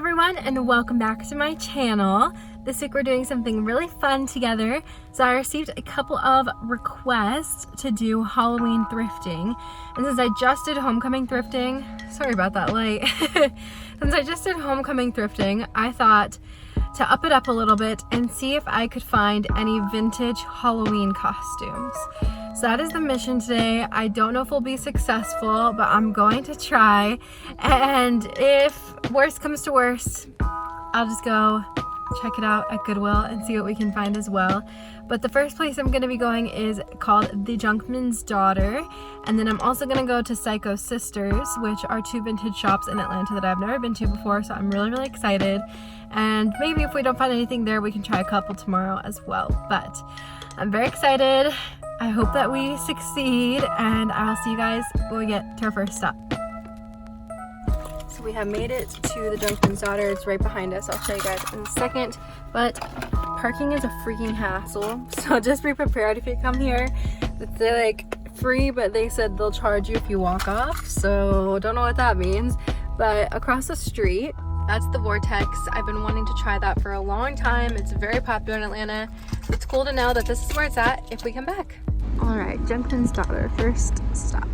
everyone, and welcome back to my channel. This week we're doing something really fun together. So I received a couple of requests to do Halloween thrifting, and since I just did homecoming thrifting, sorry about that light. Since I just did homecoming thrifting, I thought to up it up a little bit and see if I could find any vintage Halloween costumes. So that is the mission today. I don't know if we'll be successful, but I'm going to try. And if worst comes to worst, I'll just go check it out at Goodwill and see what we can find as well. But the first place I'm going to be going is called The Junkman's Daughter. And then I'm also going to go to Psycho Sisters, which are two vintage shops in Atlanta that I've never been to before. So I'm really excited. And maybe if we don't find anything there, we can try a couple tomorrow as well. But I'm very excited. I hope that we succeed, and I'll see you guys when we get to our first stop. So we have made it to the Junkman's Daughter. It's right behind us. I'll show you guys in a second. But parking is a freaking hassle, so just be prepared if you come here. They're like free, but they said they'll charge you if you walk off. So don't know what that means. But across the street, that's the Vortex. I've been wanting to try that for a long time. It's very popular in Atlanta. It's cool to know that this is where it's at if we come back. All right, Junkman's Daughter, first stop.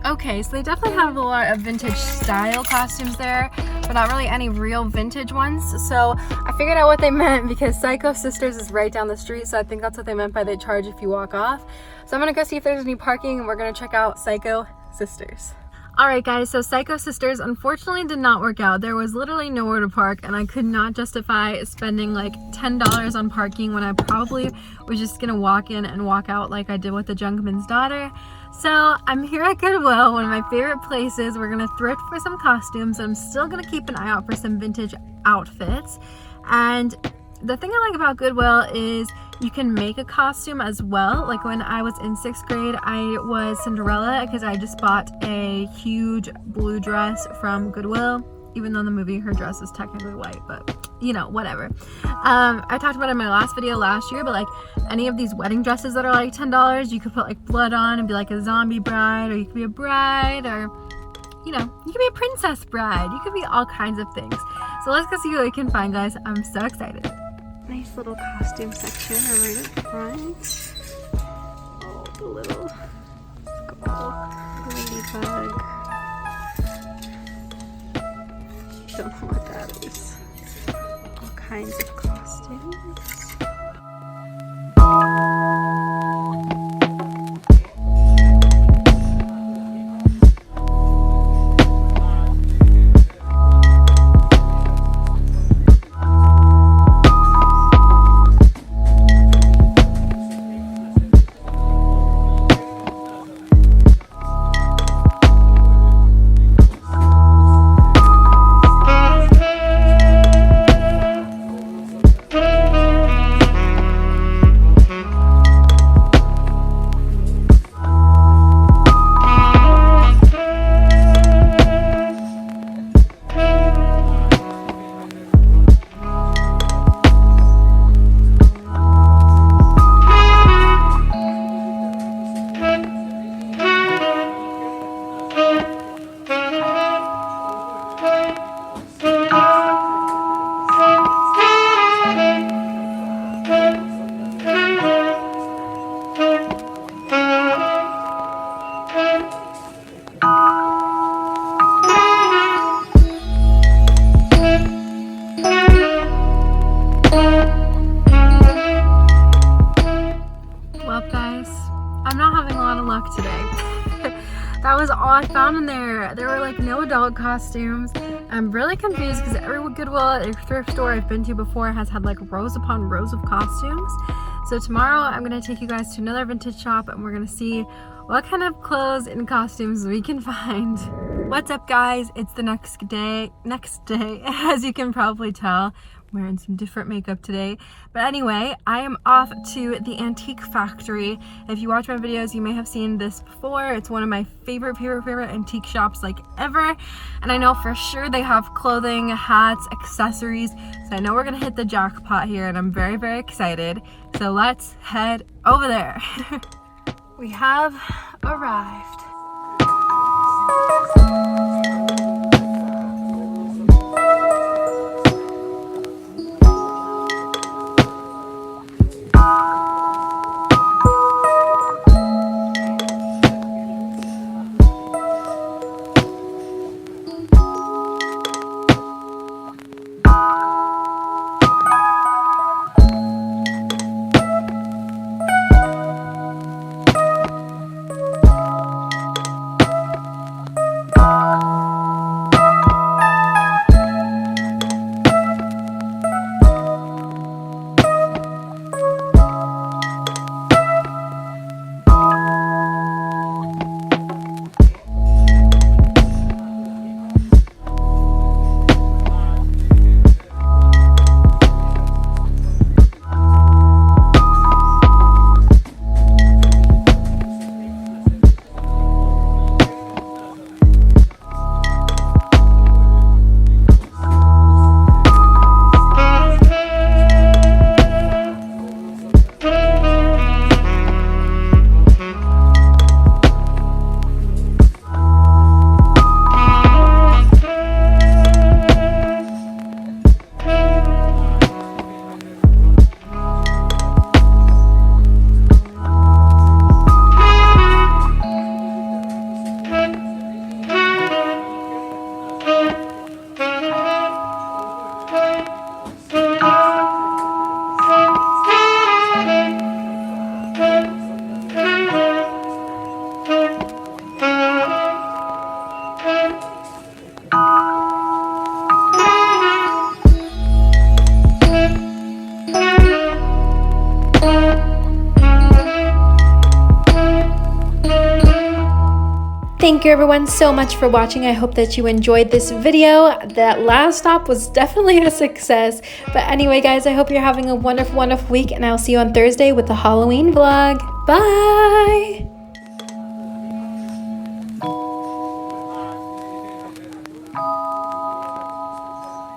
Okay, so they definitely have a lot of vintage style costumes there, but not really any real vintage ones. So I figured out what they meant because Psycho Sisters is right down the street, so I think that's what they meant by they charge if you walk off. So I'm gonna go see if there's any parking, and we're gonna check out Psycho Sisters. Alright guys, so Psycho Sisters unfortunately did not work out. There was literally nowhere to park, and I could not justify spending like $10 on parking when I probably was just gonna walk in and walk out like I did with the Junkman's Daughter. So I'm here at Goodwill, one of my favorite places. We're gonna thrift for some costumes. I'm still gonna keep an eye out for some vintage outfits. And the thing I like about Goodwill is you can make a costume as well. Like when I was in 6th grade, I was Cinderella because I just bought a huge blue dress from Goodwill. Even though in the movie her dress is technically white, but you know, whatever. I talked about it in my last video last year, but like any of these wedding dresses that are like $10, you could put like blood on and be like a zombie bride, or you could be a bride, or you know, you could be a princess bride. You could be all kinds of things. So let's go see what we can find, guys. I'm so excited. Nice little costume section right up front. Oh, the little skull, ladybug. Don't know what that is. All kinds of costumes. I found in there. There were like no adult costumes. I'm really confused because every Goodwill or thrift store I've been to before has had like rows upon rows of costumes. So tomorrow I'm gonna take you guys to another vintage shop and we're gonna see what kind of clothes and costumes we can find. What's up, guys? It's the next day, as you can probably tell. I'm wearing some different makeup today. But anyway, I am off to the Antique Factory. If you watch my videos, you may have seen this before. It's one of my favorite antique shops like ever. And I know for sure they have clothing, hats, accessories. So I know we're gonna hit the jackpot here and I'm very, very excited. So let's head over there. We have arrived. Thank you everyone so much for watching. I hope that you enjoyed this video. That last stop was definitely a success. But anyway, guys, I hope you're having a wonderful, wonderful week, and I'll see you on Thursday with the Halloween vlog. Bye!